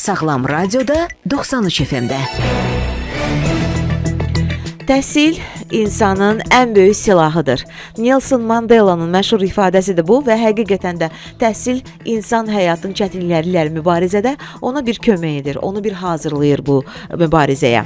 Sağlam Radioda 93 FM-də. Təhsil insanın ən böyük silahıdır. Nelson Mandela'nın məşhur ifadəsidir bu və həqiqətən də təhsil insan həyatın çətinlikləri ilə mübarizədə ona bir kömək edir, onu bir hazırlayır bu mübarizəyə.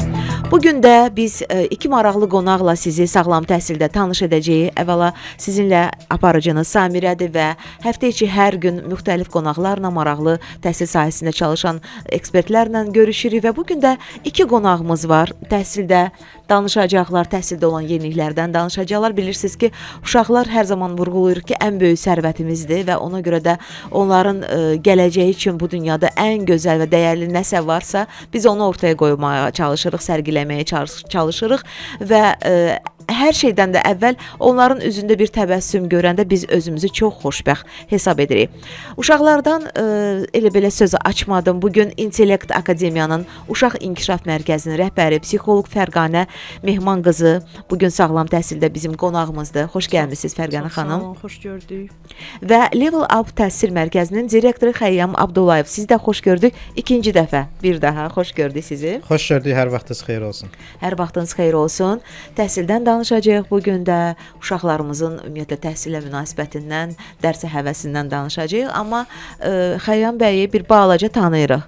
Bugün də biz iki maraqlı qonaqla sizi sağlam təhsildə tanış edəcəyik. Əvvəla sizinlə aparıcınız Samirədir və həftə içi hər gün müxtəlif qonaqlarla maraqlı təhsil sahəsində çalışan ekspertlərlə görüşürük və bugün də iki qonağımız var. Təhsildə danışacaqlar, təhsildə olan yeniliklərdən danışacaqlar. Bilirsiniz ki, uşaqlar hər zaman vurğulayırıq ki, ən böyük sərvətimizdir və ona görə də onların gələcəyi üçün bu dünyada ən gözəl və dəyərli nəsə varsa, biz onu ortaya qoymaya çalışırıq, sərgiləməyə çalışırıq və hər şeydən də əvvəl onların üzündə bir təbəssüm görəndə biz özümüzü çox xoşbəxt hesab edirik. Uşaqlardan elə belə sözü açmadım. Bugün İntellekt Akademiyanın Uşaq İnkişaf Mərkəzinin rəhbəri, psixoloq Fərqanə Mehman qızı bugün sağlam təhsildə bizim qonağımızdır. Xoş gəlmisiniz Fərqanə xanım. Sağ olun, xoş gördük. Və Level Up Təhsil Mərkəzinin direktoru Xəyyam Abdullayev. Siz də xoş gördük. İkinci dəfə bir daha xoş gördük sizi. Xoş gördük. Hər vaxtınız xeyir olsun. Hər vaxtınız xeyir olsun. Təhsildən danışacağıq bu gün də, uşaqlarımızın ümumiyyətlə təhsilə münasibətindən, dərsə həvəsindən danışacağıq, amma Xəyyam bəyi bir balaca tanıyırıq.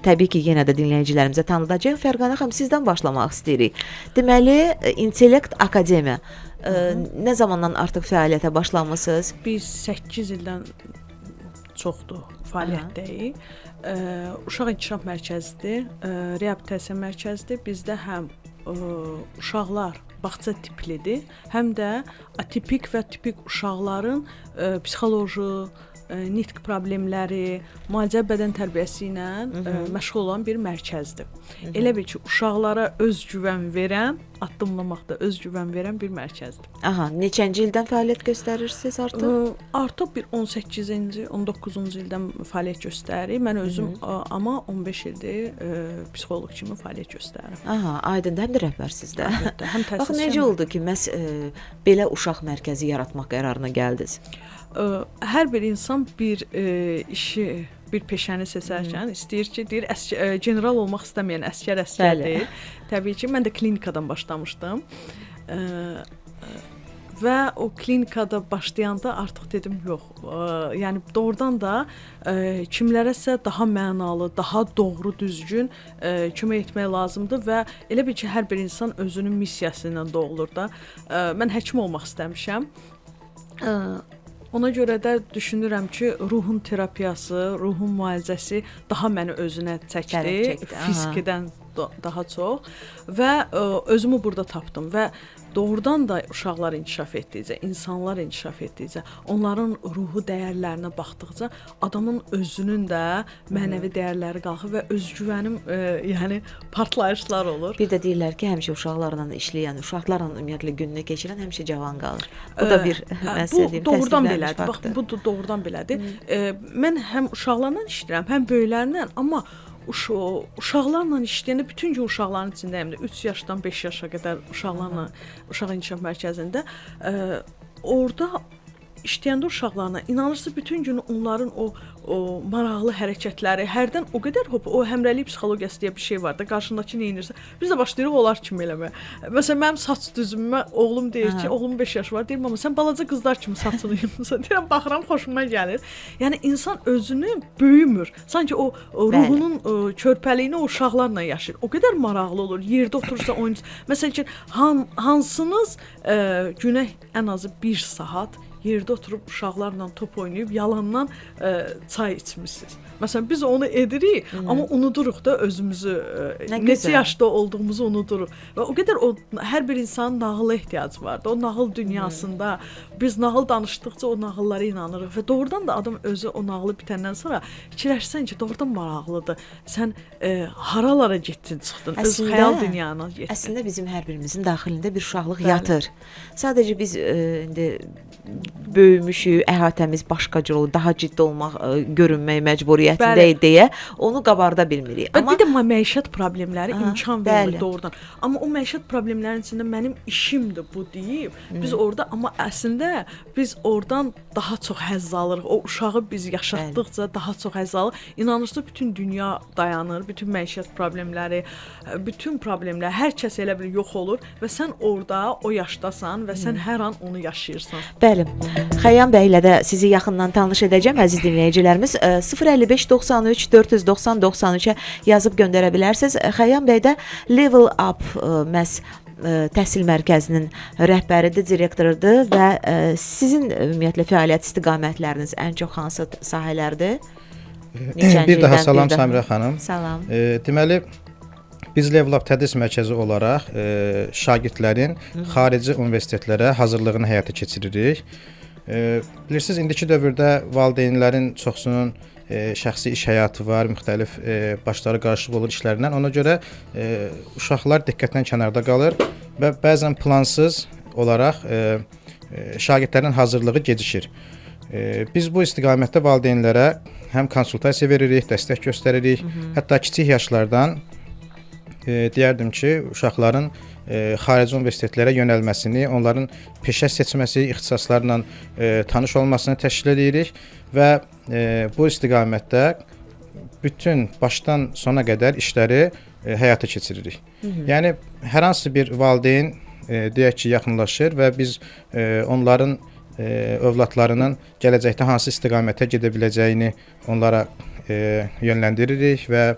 Təbii ki, yenə də dinləyicilərimizə tanıdacağıq. Fərqanə xanım, sizdən başlamaq istəyirik. Deməli, İntellekt Akademiya nə zamandan artıq fəaliyyətə başlamısınız? Biz 8 ildən çoxdur fəaliyyətdəyik. Uşaq İnkişaf Mərkəzidir, reabilitasiya mərkəzidir. Bizdə həm uşaqlar bağça tiplidir, həm də atipik və tipik uşaqların psixoloji, nitq problemləri, müalicə bədən tərbiyəsi ilə məşğul olan bir mərkəzdir. Elə bil ki, uşaqlara özgüvən verən, addımlamaqda özgüvən verən bir mərkəzdir. Aha, neçənci ildən fəaliyyət göstərirsiniz artıq? Artıq bir 18-ci, 19-cu ildən fəaliyyət göstəririk. Mən özüm amma 15 ildir psixoloq kimi fəaliyyət göstərirəm. Aha, aydındır, həm də rəhbərsizdə. Həm təhsil. Baxın, necə oldu ki, məhz belə uşaq mərkəzi yaratmaq qərarına gəldiniz? Hər bir insan bir işi, bir peşəni seçərkən istəyir ki, deyir, general olmaq istəməyən əsgər deyil. Təbii ki, mən də klinikadan başlamışdım. Və o klinikada başlayanda artıq dedim, yox. Yəni doğrudan da kimlərəsə daha mənalı, daha doğru, düzgün kömək etmək lazımdır və elə bil ki, hər bir insan özünün missiyası ilə doğulur da. Mən həkim olmaq istəmişəm. Ona görə də düşünürəm ki, ruhun terapiyası, ruhun müalicəsi daha məni özünə çəkdi, fizikdən daha çox və özümü burada tapdım və doğrudan da uşaqlar inkişaf etdikcə, insanlar inkişaf etdikcə, onların ruhu dəyərlərinə baxdıqca adamın özünün də mənəvi dəyərləri qalxır və özgüvənim yəni partlayışlar olur. Bir də deyirlər ki, həmişə uşaqlarla işləyən, uşaqlarla ümumiyyətlə gününü keçirən həmişə cavan qalır. Bu da bir məsələdir. Bu doğrudan belədir. Bax, bu doğrudan belədir. Mən həm uşaqlarla işləyirəm, həm böyüklərlə, amma uşaqlarla işləyəndə bütün gün uşaqların içindəyəm də 3 yaşdan 5 yaşa qədər uşaqlarla uşaq inkişaf mərkəzində orada işləyəndə uşaqlarla inanırsınız bütün gün onların o maraqlı hərəkətləri, hərdən o qədər o həmrəylik psixologiyası deyə bir şey var da, qarşındakı nə edirsə, biz də başlayırıq onlar kimi eləməyə. Məsələn, mənim saç düzümümə oğlum deyir ki, oğlum 5 yaşı var, deyir, mama, sən balaca qızlar kimi saçını yumursan. Deyirəm, baxıram, xoşuma gəlir. Yəni, insan özünü böyümür. Sanki o ruhunun körpəliyini o uşaqlarla yaşayır. O qədər maraqlı olur. Yerdə oturursa, oynayırsa. Məsələn ki, hansınız günə ən azı 1 saat yerdə oturub uşaqlarla top oynayıb yalandan çay içmişsiniz. Məsələn, biz onu edirik, amma unuduruq da özümüzü, neçə yaşda olduğumuzu unuduruq. Və o qədər hər bir insanın nağıla ehtiyacı vardır. O nağıl dünyasında biz nağıl danışdıqca o nağıllara inanırıq və doğrudan da adam özü o nağılı bitəndən sonra fikirləşsən ki, doğrudan maraqlıdır. Sən haralara getdin, çıxdın, öz xəyal dünyana getdin. Əslində bizim hər birimizin daxilində bir uşaqlıq yatır. Sadəcə biz indi böyümüşük, əhatəmiz başqa cür olur, daha ciddi olmaq, görünmək məcburiyyətində Bəli. deyə onu qabarda bilmirik. Amma bir də məişət problemləri imkan vermir bəli. doğrudan. Amma o məişət problemlərinin içində mənim işimdir bu deyib. Biz orada amma əslində biz oradan daha çox həzz alırıq. O uşağı biz yaşatdıqca daha çox həzz alırıq. İnanırsınız bütün dünya dayanır, bütün məişət problemləri, bütün problemlər hər kəs elə bir yox olur və sən orada o yaşdasan və sən hər an onu yaşayırsan. Bəli. Xəyyam bəylə də sizi yaxından tanış edəcəm əziz dinləyicilərimiz. 055 93 490 93-ə yazıb göndərə bilərsiniz. Xəyyam bəy də Level Up məhz təhsil mərkəzinin rəhbəridir, direktorudur və sizin ümumiyyətlə fəaliyyət istiqamətləriniz ən çox hansı sahələrdir? Bir daha salam Samirə xanım. Salam. Deməli, biz Level Up tədris mərkəzi olaraq şagirdlərin xarici universitetlərə hazırlığını həyata keçiririk. Bilirsiniz, indiki dövrdə valideynlərin çoxsunun şəxsi iş həyatı var, müxtəlif başları qarışıq olur işlərindən. Ona görə uşaqlar diqqətdən kənarda qalır və bəzən plansız olaraq şagirdlərin hazırlığı gecikir. Biz bu istiqamətdə valideynlərə həm konsultasiya veririk, dəstək göstəririk. Hətta kiçik yaşlardan deyərdim ki, uşaqların xarici universitetlərə yönəlməsini, onların peşə seçməsi, ixtisaslarla tanış olmasını təşkil edirik və bu istiqamətdə bütün başdan sona qədər işləri həyata keçiririk. Yəni hər hansı bir valideyn deyək ki, yaxınlaşır və biz onların övladlarının gələcəkdə hansı istiqamətə gedə biləcəyini onlara yönləndiririk və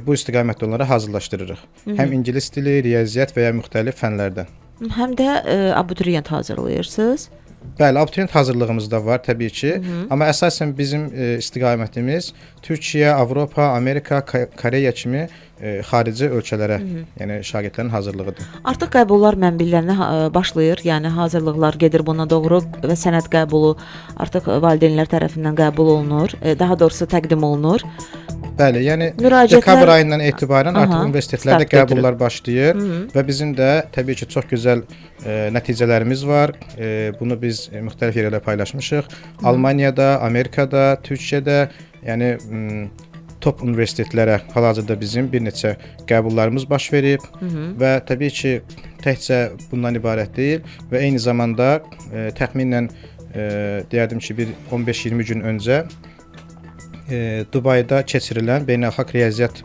bu istiqamətdə onlara hazırlaşdırırıq. Həm ingilis dili, riyaziyyat və ya müxtəlif fənlərdən. Həm də abituriyent hazırlayırsınız. Bəli, abituriyent hazırlığımız da var təbii ki. Amma əsasən bizim istiqamətimiz Türkiyə, Avropa, Amerika, Koreya kimi xarici ölkələrə, yəni şagirdlərin hazırlığıdır. Artıq qəbullar mənbələrinə başlayır. Yəni hazırlıqlar gedir buna doğru və sənəd qəbulu artıq valideynlər tərəfindən qəbul olunur. Daha doğrusu təqdim olunur. Bəli, yəni Müraciətlər dekabr ayından etibarən artıq universitetlərdə qəbullar başlayır və bizim də təbii ki, çox gözəl nəticələrimiz var. Bunu biz müxtəlif yerlərdə paylaşmışıq. Almaniyada, Amerikada, Türkiyədə, yəni top universitetlərə hal-hazırda bizim bir neçə qəbullarımız baş verib və təbii ki, təkcə bundan ibarət deyil və eyni zamanda təxminən deyərdim ki, bir 15-20 gün öncə Dubayda keçirilən beynəlxalq riyaziyyat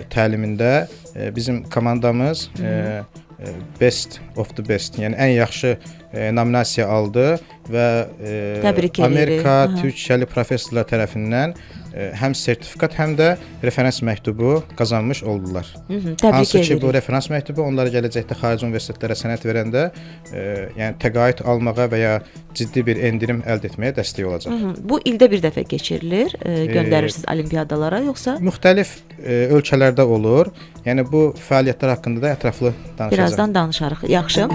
təlimində bizim komandamız Best of the Best, yəni ən yaxşı nominasiya aldı və Amerika, Türkiyəli professorlar tərəfindən həm sertifikat, həm də referans məktubu qazanmış oldular. Hansı ki, bu referans məktubu onlara gələcəkdə xarici universitetlərə sənəd verəndə yəni təqaüd almağa və ya ciddi bir endirim əldə etməyə dəstək olacaq. Bu ildə bir dəfə keçirilir, göndərirsiniz olimpiyadalara yoxsa? Müxtəlif ölkələrdə olur. Yəni bu fəaliyyətlər haqqında da ətraflı danışacağıq. Birazdan danışarıq. Yaxşı.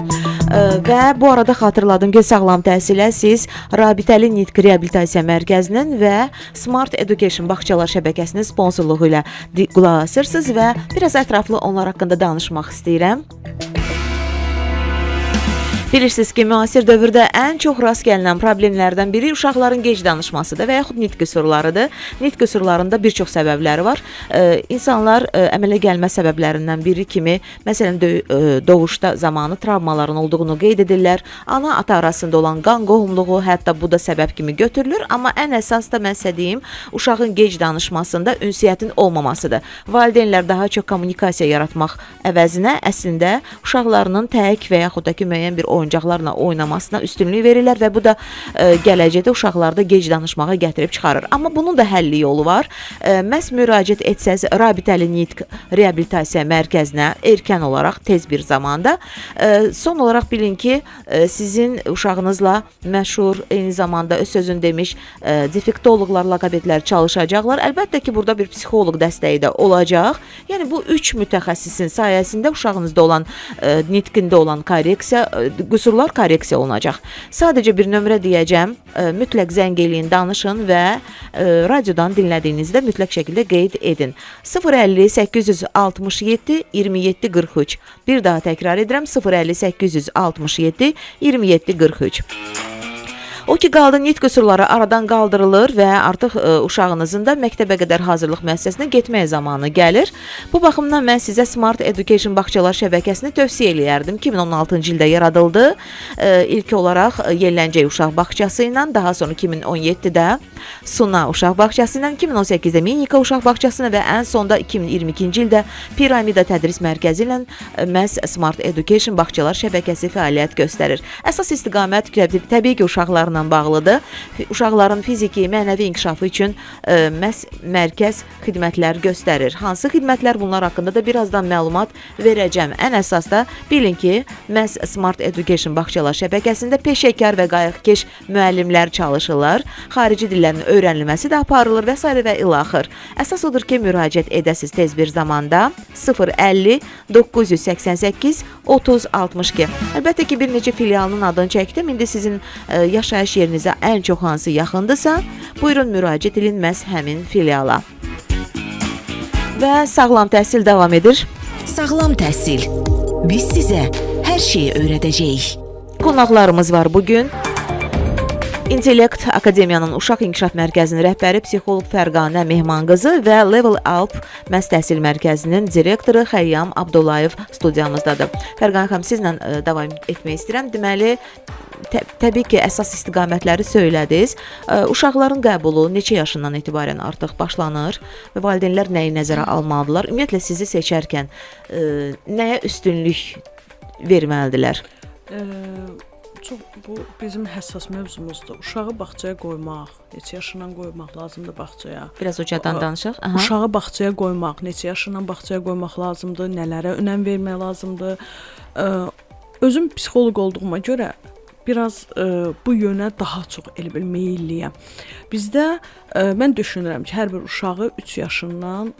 Və bu arada xatırladım ki, Sağlam Təhsilə siz Rabitəli Nitq Reabilitasiya Mərkəzinin və Smart Education bağçalar şəbəkəsinin sponsorluğu ilə qulaq asırsınız və biraz ətraflı onlar haqqında danışmaq istəyirəm. Bilirsiniz ki, müasir dövrdə ən çox rast gəlinən problemlərdən biri uşaqların gec danışmasıdır və yaxud nitq qüsurlarıdır. Nitq qüsurlarında bir çox səbəbləri var. İnsanlar əmələ gəlmə səbəblərindən biri kimi, məsələn, doğuşda zamanı travmaların olduğunu qeyd edirlər. Ana-ata arasında olan qan qohumluğu, hətta bu da səbəb kimi götürülür. Amma ən əsas da mən sizə deyim, uşağın gec danışmasında ünsiyyətin olmamasıdır. Valideynlər daha çox kommunikasiya yaratmaq əvəzinə əslində uşaqlarının tək və yaxud da ki, müəyyən bir oyuncaqlarla oynamasına üstünlük verirlər və bu da gələcəkdə uşaqlarda gec danışmağa gətirib çıxarır. Amma bunun da həlli yolu var. Məhz müraciət etsəz Rabitəli Nitq Reabilitasiya Mərkəzinə erkən olaraq tez bir zamanda. Son olaraq bilin ki, sizin uşağınızla məşhur, eyni zamanda öz sözünü demiş defektoloqlar, logopedlər çalışacaqlar. Əlbəttə ki, burada bir psixoloq dəstəyi də olacaq. Yəni bu 3 mütəxəssisin sayəsində uşağınızda olan nitqində olan korreksiya qüsurlar korreksiya olunacaq. Sadəcə bir nömrə deyəcəm, mütləq zəng eləyin, danışın və radiodan dinlədiyinizdə mütləq şəkildə qeyd edin. 050 867 27 43. Bir daha təkrar edirəm, 050 867 27 43. O ki qaldı nitq qüsurları aradan qaldırılır və artıq uşağınızın da məktəbə qədər hazırlıq müəssisəsinə getmək zamanı gəlir. Bu baxımdan mən sizə Smart Education bağçalar şəbəkəsini tövsiyə eləyərdim. 2016-cı ildə yaradıldı. İlk olaraq Yelləncək uşaq bağçası ilə, daha sonra 2017-də Suna uşaq bağçası ilə, 2018-də Minika uşaq bağçası ilə və ən sonda 2022-ci ildə Piramida tədris mərkəzi ilə məhz Smart Education bağçalar şəbəkəsi fəaliyyət göstərir. Əsas istiqamət təbii ki, uşaqlarla bağlıdır. Uşaqların fiziki, mənəvi inkişafı üçün məhz mərkəz xidmətlər göstərir. Hansı xidmətlər, bunlar haqqında da birazdan məlumat verəcəm. Ən əsas da bilin ki, məhz Smart Education bağçalar şəbəkəsində peşəkar və qayğıkeş müəllimlər çalışırlar. Xarici dillərin öyrənilməsi də aparılır və s. və ilaxır. Əsas odur ki, müraciət edəsiz tez bir zamanda 050 988 30 62. Əlbəttə ki, bir neçə filialının adını çəkdim. İndi sizin yaşayış yerinizə ən çox hansı yaxındırsa, buyurun müraciət edin məhz həmin filiala. Və sağlam təhsil davam edir. Sağlam təhsil. Biz sizə hər şeyi öyrədəcəyik. Qonaqlarımız var bugün. İntellekt Akademiyanın Uşaq İnkişaf Mərkəzinin rəhbəri psixoloq Fərqanə Mehman qızı və Level Up Məhz Təhsil Mərkəzinin direktoru Xəyyam Abdullayev studiyamızdadır. Fərqanə xanım, sizlə davam etmək istəyirəm. Deməli, təbii ki, əsas istiqamətləri söylədiniz. Uşaqların qəbulu neçə yaşından etibarən artıq başlanır və valideynlər nəyi nəzərə almalıdırlar? Ümumiyyətlə sizi seçərkən nəyə üstünlük verməlidirlər? Çox bu bizim həssas mövzumuzdur. Uşağı bağçaya qoymaq, neçə yaşından qoymaq lazımdır bağçaya? Biraz ucadan danışaq. Uşağı bağçaya qoymaq, neçə yaşından bağçaya qoymaq lazımdır? Nələrə önəm vermək lazımdır? Özüm psixoloq olduğuma görə biraz bu yönə daha çox elə bil meyilliyəm. Bizdə mən düşünürəm ki, hər bir uşağı 3 yaşından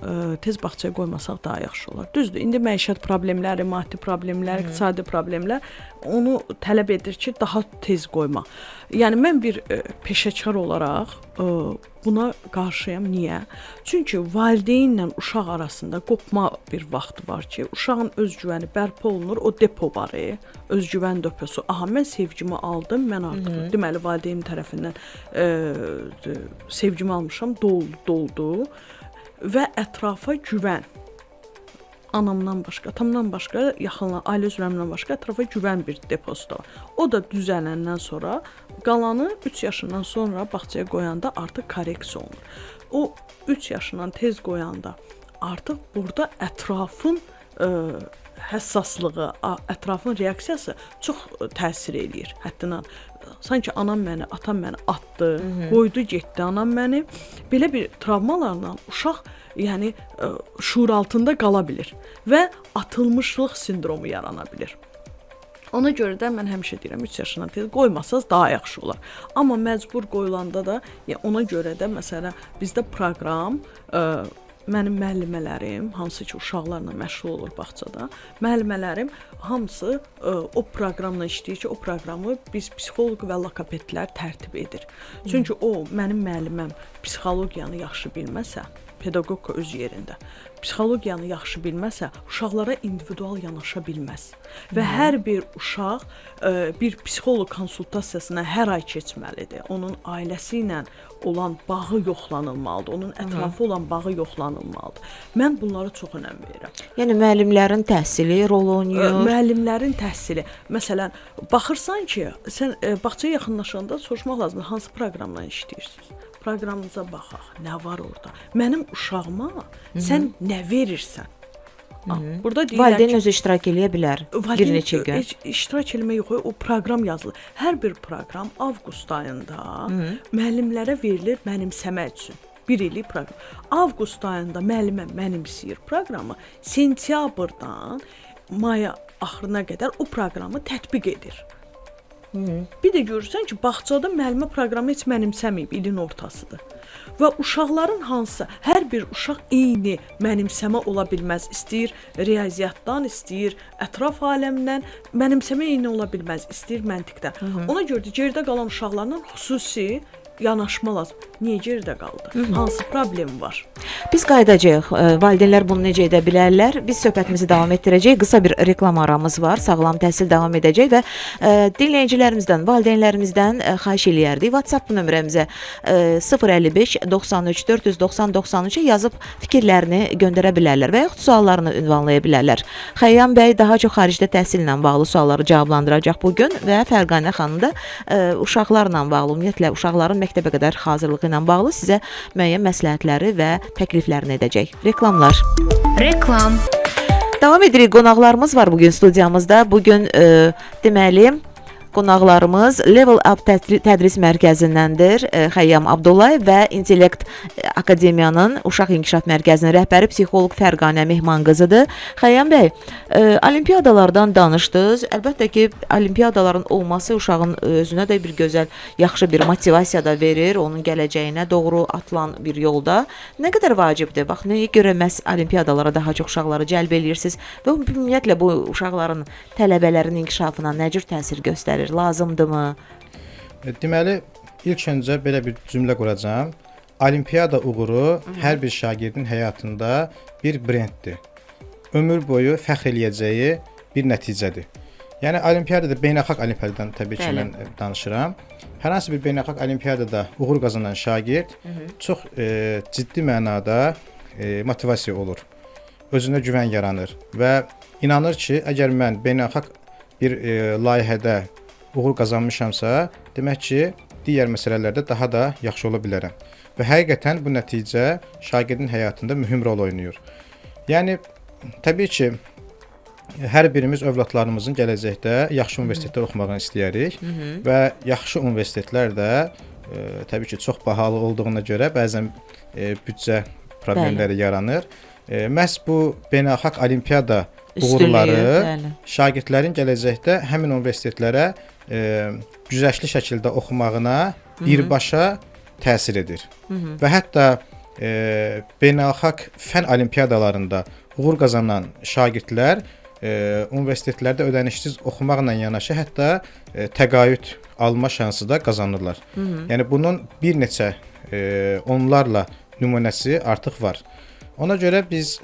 tez bağçaya qoymasaq daha yaxşı olar. Düzdür, indi məişət problemləri, maddi problemlər, iqtisadi problemlər onu tələb edir ki, daha tez qoymaq. Yəni mən bir peşəkar olaraq buna qarşıyam. Niyə? Çünki valideynlə uşaq arasında qopma bir vaxtı var ki, uşağın özgüvəni bərpa olunur, o depo var, özgüvən deposu. Aha, mən sevgimi aldım, mən artıq deməli valideyn tərəfindən sevgimi almışam, doldu və ətrafa güvən. Anamdan başqa, atamdan başqa, yaxınlar, ailə üzvlərimdən başqa ətrafa güvən bir deposu var. O da düzələndən sonra qalanı 3 yaşından sonra bağçaya qoyanda artıq korreksiya olunur. O 3 yaşından tez qoyanda artıq burada ətrafın həssaslığı, ətrafın reaksiyası çox təsir eləyir. Həddindən sanki anam məni, atam məni atdı, qoydu, getdi anam məni. Belə bir travmalarla uşaq yəni şuur altında qala bilir və atılmışlıq sindromu yarana bilir. Ona görə də mən həmişə deyirəm 3 yaşından tez qoymasaz daha yaxşı olar. Amma məcbur qoyulanda da ona görə də məsələn bizdə proqram mənim müəllimələrim, hansı ki uşaqlarla məşğul olur bağçada, müəllimələrim hamısı o proqramla işləyir ki, o proqramı biz psixoloq və logopedlər tərtib edir. Çünki o mənim müəlliməm psixologiyanı yaxşı bilməsə, pedaqoq öz yerində. Psixologiyanı yaxşı bilməsə, uşaqlara individual yanaşa bilməz. Və hər bir uşaq bir psixoloq konsultasiyasına hər ay keçməlidir. Onun ailəsi ilə olan bağı yoxlanılmalıdır. Onun ətrafı olan bağı yoxlanılmalıdır. Mən bunlara çox önəm verirəm. Yəni müəllimlərin təhsili rol oynayır. Müəllimlərin təhsili. Məsələn, baxırsan ki, sən bağçaya yaxınlaşanda soruşmaq lazımdır, hansı proqramla işləyirsiniz? Proqramınıza baxaq, nə var orada? Mənim uşağıma sən nə verirsən? Burada deyirlər valideyn özü iştirak eləyə bilər bir neçə gün. İştirak eləmək yox, o proqram yazılır. Hər bir proqram avqust ayında müəllimlərə verilir mənimsəmək üçün. 1 illik proqram. Avqust ayında müəllimə mənimsəyir proqramı, sentyabrdan maya axırına qədər o proqramı tətbiq edir. Bir də görürsən ki, bağçada müəllimə proqramı heç mənimsəməyib, ilin ortasıdır. Və uşaqların hansısa, hər bir uşaq eyni mənimsəmə ola bilməz. İstəyir riyaziyyatdan, istəyir ətraf aləmindən, mənimsəmə eyni ola bilməz, istəyir məntiqdən. Ona görə də geridə qalan uşaqlarla xüsusi yanaşma lazım. Niyə geridə qaldı? Hansı problemi var? Biz qayıdacağıq. Valideynlər bunu necə edə bilərlər? Biz söhbətimizi davam etdirəcəyik. Qısa bir reklam aramız var. Sağlam təhsil davam edəcək və dinləyicilərimizdən, valideynlərimizdən xahiş eləyərdik. WhatsApp nömrəmizə 055 93 490 93-ə yazıb fikirlərini göndərə bilərlər və yaxud suallarını ünvanlaya bilərlər. Xəyyam bəy daha çox xaricdə təhsillə bağlı sualları cavablandıracaq bu gün və Fərqanə xanım da uşaqlarla bağlı, ümumiyyətlə uşaqların məktəbə qədər hazırlığı ilə bağlı sizə müəyyən məsləhətləri və təkliflərini edəcək. Reklamlar. Reklam. Davam edirik. Qonaqlarımız var bugün studiyamızda. Bugün deməli qonaqlarımız Level Up tədris mərkəzindəndir. Xəyyam Abdullayev və İntellekt Akademiyanın Uşaq İnkişaf Mərkəzinin rəhbəri psixoloq Fərqanə Mehmanqızıdır. Xəyyam bəy, olimpiadalardan danışdınız. Əlbəttə ki, olimpiadaların olması uşağın özünə də bir gözəl, yaxşı bir motivasiya da verir, onun gələcəyinə doğru atılan bir yolda. Nə qədər vacibdir? Bax, nəyə görə məhz olimpiadalara daha çox uşaqları cəlb edirsiniz və ümumiyyətlə bu uşaqların, tələbələrin inkişafına nə cür təsir göstərir? Lazımdırmı? Deməli, ilk öncə belə bir cümlə quracağam. Olimpiada uğuru hər bir şagirdin həyatında bir brenddir. Ömür boyu fəxr eləyəcəyi bir nəticədir. Yəni olimpiadada, beynəlxalq olimpiadadan təbii ki, mən danışıram. Hər hansı bir beynəlxalq olimpiadada uğur qazanan şagird çox ciddi mənada motivasiya olur. Özünə güvən yaranır və inanır ki, əgər mən beynəlxalq bir layihədə uğur qazanmışamsa, demək ki, digər məsələlərdə daha da yaxşı ola bilərəm. Və həqiqətən bu nəticə şagirdin həyatında mühüm rol oynayır. Yəni, təbii ki, hər birimiz övladlarımızın gələcəkdə yaxşı universitetdə oxumağını istəyirik və yaxşı universitetlər də təbii ki, çox bahalı olduğuna görə bəzən büdcə problemləri yaranır. Məhz bu beynəlxalq olimpiada uğurları şagirdlərin gələcəkdə həmin universitetlərə güzəştli şəkildə oxumağına birbaşa təsir edir. Və hətta beynəlxalq fən olimpiadalarında uğur qazanan şagirdlər universitetlərdə ödənişsiz oxumaqla yanaşı hətta təqaüd alma şansı da qazanırlar. Yəni bunun bir neçə onlarla nümunəsi artıq var. Ona görə biz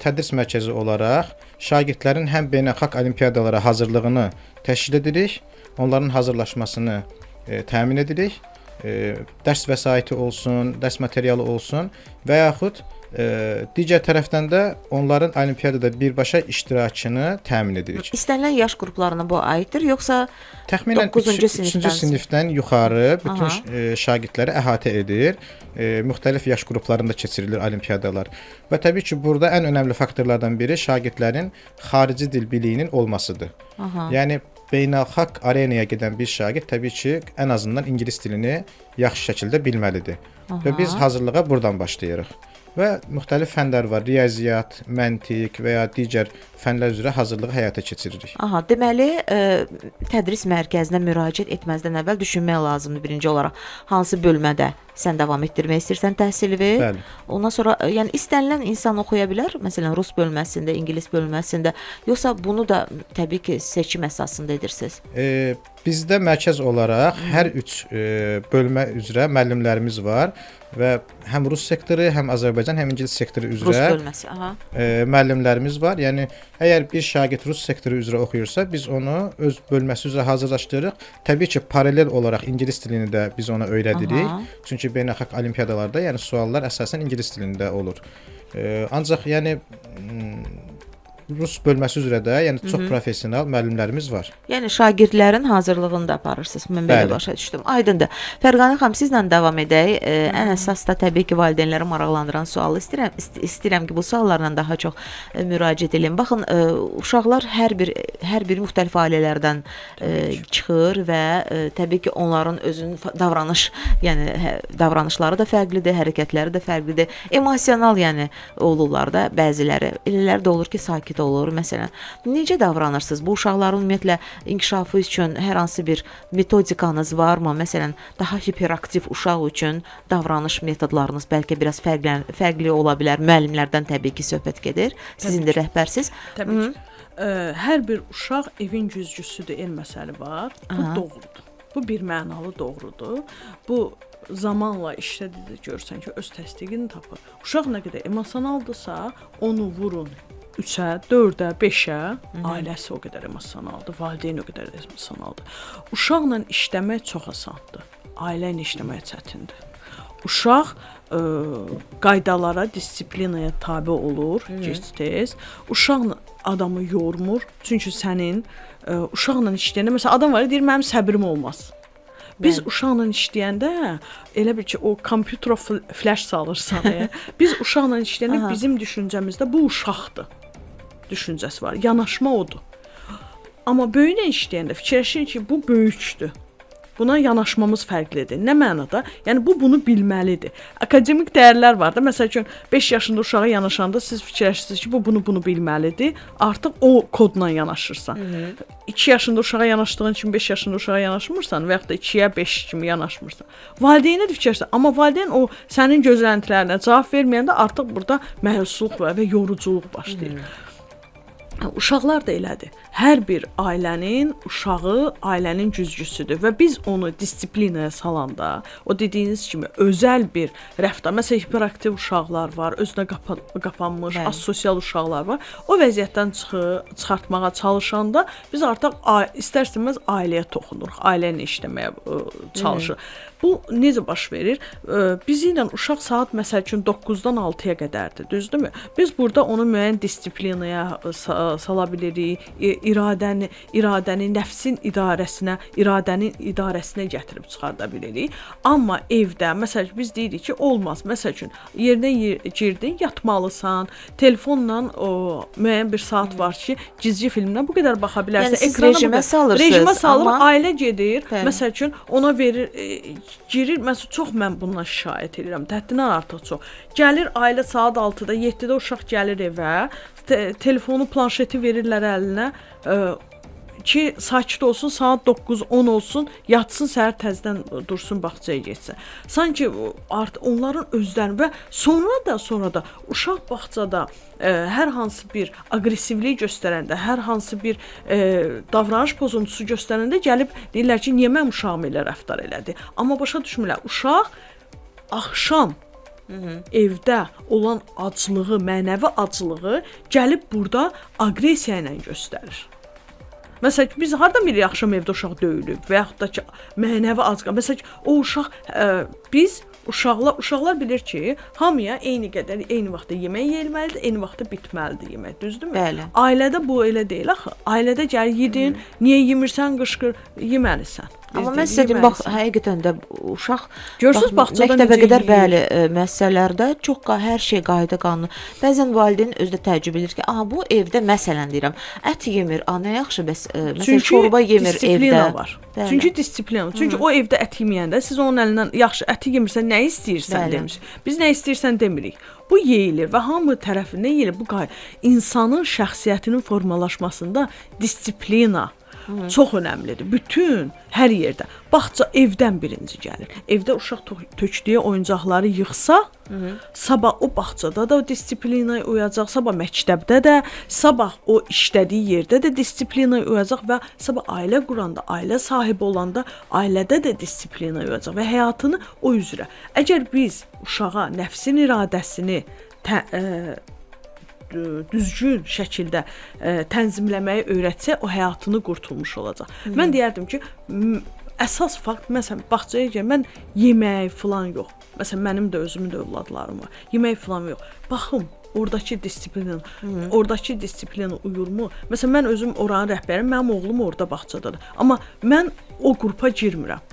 tədris mərkəzi olaraq şagirdlərin həm beynəlxalq olimpiadalara hazırlığını təşkil edirik, onların hazırlaşmasını təmin edirik. Dərs vəsaiti olsun, dərs materialı olsun və yaxud digər tərəfdən də onların olimpiadada birbaşa iştirakını təmin edirik. İstənilən yaş qruplarına bu aiddir, yoxsa təxminən 3-cü sinifdən yuxarı bütün şagirdləri əhatə edir. Müxtəlif yaş qruplarında keçirilir olimpiadalar. Və təbii ki, burada ən önəmli faktorlardan biri şagirdlərin xarici dil biliyinin olmasıdır. Yəni beynəlxalq arenaya gedən bir şagird təbii ki, ən azından ingilis dilini yaxşı şəkildə bilməlidir. Və biz hazırlığa buradan başlayırıq. Və müxtəlif fənlər var. Riyaziyyat, məntiq və ya digər fənlər üzrə hazırlığı həyata keçiririk. Deməli, tədris mərkəzinə müraciət etməzdən əvvəl düşünmək lazımdır birinci olaraq. Hansı bölmədə sən davam etdirmək istəyirsən təhsili? Bəli. Ondan sonra, yəni istənilən insan oxuya bilər, məsələn, rus bölməsində, ingilis bölməsində, yoxsa bunu da təbii ki, seçim əsasında edirsiniz? Bizdə mərkəz olaraq hər 3 bölmə üzrə müəllimlərimiz var və həm rus sektoru, həm Azərbaycan, həm ingilis sektoru üzrə rus bölməsi, müəllimlərimiz var. Yəni əgər bir şagird rus sektoru üzrə oxuyursa, biz onu öz bölməsi üzrə hazırlaşdırırıq. Təbii ki, paralel olaraq ingilis dilini də biz ona öyrədirik. Çünki beynəlxalq olimpiadalarda, yəni suallar əsasən ingilis dilində olur. Ancaq yəni rus bölməsi üzrə də, yəni çox professional müəllimlərimiz var. Yəni şagirdlərin hazırlığını da aparırsınız. Mən belə başa düşdüm. Aydındır. Fərqanə xanım, sizlə davam edək. Ən əsas da təbii ki, valideynləri maraqlandıran sualı istəyirəm ki, bu suallarla daha çox müraciət edin. Baxın, uşaqlar hər bir müxtəlif ailələrdən çıxır və təbii ki, onların özünün davranışları da fərqlidir, hərəkətləri də fərqlidir. Emosional, yəni olurlar da bəziləri. Elələri də olur ki, sakit olur. Məsələn, necə davranırsınız? Bu uşaqların ümumiyyətlə inkişafı üçün hər hansı bir metodikanız varmı? Məsələn, daha hiperaktiv uşaq üçün davranış metodlarınız bəlkə biraz fərqli ola bilər. Müəllimlərdən təbii ki, söhbət gedir. Siz indi rəhbərsiz. Təbii ki. Hər bir uşaq evin güzgüsüdür, el məsəli var. Bu doğrudur. Bu bir mənalı doğrudur. Bu zamanla işlədikcə görsən ki, öz təsdiqini tapır. Uşaq nə qədər emosionaldırsa, onu vurun 3-ə, 4-ə, 5-ə, ailəsi o qədər emosionaldır, valideyn o qədər emosionaldır. Uşaqla işləmək çox asandır. Ailə ilə işləmək çətindir. Uşaq qaydalara, disiplinaya tabe olur, gec-tez. Uşaq adamı yormur. Çünki sənin uşaqla işləyəndə, məsələn, adam var, deyir, mənim səbrim olmaz. Biz uşaqla işləyəndə elə bil ki, o kompüterə flash salırsan. Biz uşaqla işləyəndə bizim düşüncəmizdə bu uşaqdır düşüncəsi var. Yanaşma odur. Amma böyüklə işləyəndə fikirləşir ki, bu böyükdür. Buna yanaşmamız fərqlidir. Nə mənada? Yəni bu bunu bilməlidir. Akademik dəyərlər var da. Məsəl üçün 5 yaşında uşağa yanaşanda siz fikirləşirsiniz ki, bu bunu bilməlidir. Artıq o kodla yanaşırsan. 2 yaşında uşağa yanaşdığın üçün 5 yaşında uşağa yanaşmırsan və yaxud da 2-yə 5 kimi yanaşmırsan. Valideynə də fikirləşirsən, amma valideyn o sənin gözləntilərinə cavab verməyəndə artıq burada məyusluq və yoruculuq başlayır. Uşaqlar da elədir. Hər bir ailənin uşağı ailənin güzgüsüdür və biz onu disiplinaya salanda, o dediyiniz kimi özəl bir rəftar, məsələn, hiperaktiv uşaqlar var, özünə qapanmış, asosial uşaqlar var. O vəziyyətdən çıxartmağa çalışanda biz artıq istər-istəməz ailəyə toxunuruq, ailə ilə işləməyə çalışırıq. Bu necə baş verir? Bizi ilə uşaq saat məsəl üçün 9-dan 6-ya qədərdir, düzdürmü? Biz burada onu müəyyən disiplinaya sala bilirik, iradəni nəfsin iradənin idarəsinə gətirib çıxarda bilirik. Amma evdə, məsəl üçün, biz deyirik ki, olmaz. Məsəl üçün, yerinə girdin, yatmalısan, telefonla müəyyən bir saat var ki, cizgi filminə bu qədər baxa bilərsən. Yəni siz rejimə salırsınız. Rejimə salır, amma ailə gedir, məsəl üçün, ona verir, girir, məsələn, çox mən bundan şikayət edirəm, həddindən artıq çox. Gəlir ailə saat 6-da, 7-də uşaq gəlir evə, telefonu, planşeti verirlər əlinə ki, sakit olsun, saat 9-10 olsun, yatsın, səhər təzədən dursun, bağçaya getsin. Sanki onların özlərini və sonra da uşaq bağçada hər hansı bir aqressivlik göstərəndə, hər hansı bir davranış pozuntusu göstərəndə gəlib deyirlər ki, niyə mənim uşağım elə rəftar elədi? Amma başa düşmürlər, uşaq axşam evdə olan aclığı, mənəvi aclığı gəlib burada aqressiya ilə göstərir. Məsələn ki, biz hardan bilirik axşam evdə uşaq döyülüb və yaxud da ki, mənəvi aclıq. Məsələn ki, o uşaq, uşaqlar bilir ki, hamıya eyni qədər, eyni vaxtda yemək yeyilməlidir, eyni vaxtda bitməlidir yemək, düzdürmü? Bəli. Ailədə bu elə deyil axı. Ailədə gəl yedin, niyə yemirsən, qışqır, yeməlisən. Amma mən sizə deyim, bax, həqiqətən də uşaq görürsüz bağçada məktəbə qədər bəli, müəssisələrdə çox hər şey qayda qanunu. Bəzən valideyn özü də təəccüb edir ki, aha bu evdə məsələn deyirəm, ət yemir, nə yaxşı, bəs məsələn şorba yemir evdə. Var. Çünki disiplin var. Çünki o evdə ət yeməyəndə siz onun əlindən yaxşı əti yemirsən, nə istəyirsən demişik. Biz nə istəyirsən demirik. Bu yeyilir və hamı tərəfindən yeyilir. Bu insanın şəxsiyyətinin formalaşmasında disiplina çox önəmlidir. Bütün hər yerdə. Bağça evdən birinci gəlir. Evdə uşaq tökdüyü oyuncaqları yığsa, sabah o bağçada da disiplinaya uyacaq, sabah məktəbdə də, sabah o işlədiyi yerdə də disiplinaya uyacaq və sabah ailə quranda, ailə sahibi olanda ailədə də disiplinaya uyacaq və həyatını o üzrə. Əgər biz uşağa nəfsin iradəsini düzgün şəkildə tənzimləməyi öyrətsə, o həyatını qurtulmuş olacaq. Mən deyərdim ki, əsas fakt, məsələn, bağçaya gəl, mən yemək filan yox. Məsələn, mənim də özümün də övladlarım var. Yemək filan yox. Baxım, oradakı disiplin uyurmu? Məsələn, mən özüm oranın rəhbəriyəm, mənim oğlum orada bağçadadır. Amma mən o qrupa girmirəm.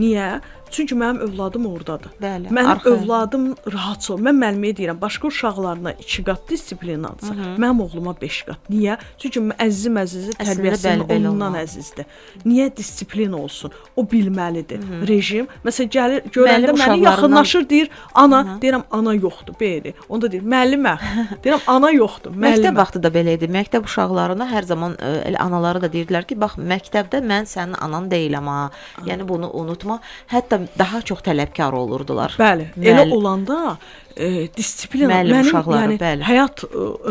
Niyə? Çünki mənim övladım oradadır. Bəli, mənim övladım rahat ol. Mən müəlliməyə deyirəm, başqa uşaqlarına 2 qat disiplinadırsa, mənim oğluma 5 qat. Niyə? Çünki əzizi tərbiyəsinin ondan əzizdir. Niyə disiplin olsun? O bilməlidir. Rejim, məsələn, gəlir, görəndə məni yaxınlaşır, deyir, ana, deyirəm, ana yoxdur, belə. Onda deyir, müəllimə, deyirəm, ana yoxdur, müəllimə. Məktəb vaxtı da belə idi. Məktəb uşaqlarına hər zaman elə anaları da deyirdilər ki, bax, məktəbdə mən sənin anan deyiləm ha. Yəni bunu unutma. Hətta da daha çox tələbkar olurdular. Bəli, elə olanda disiplin Müəllim mənim uşaqları, yəni bəli. həyat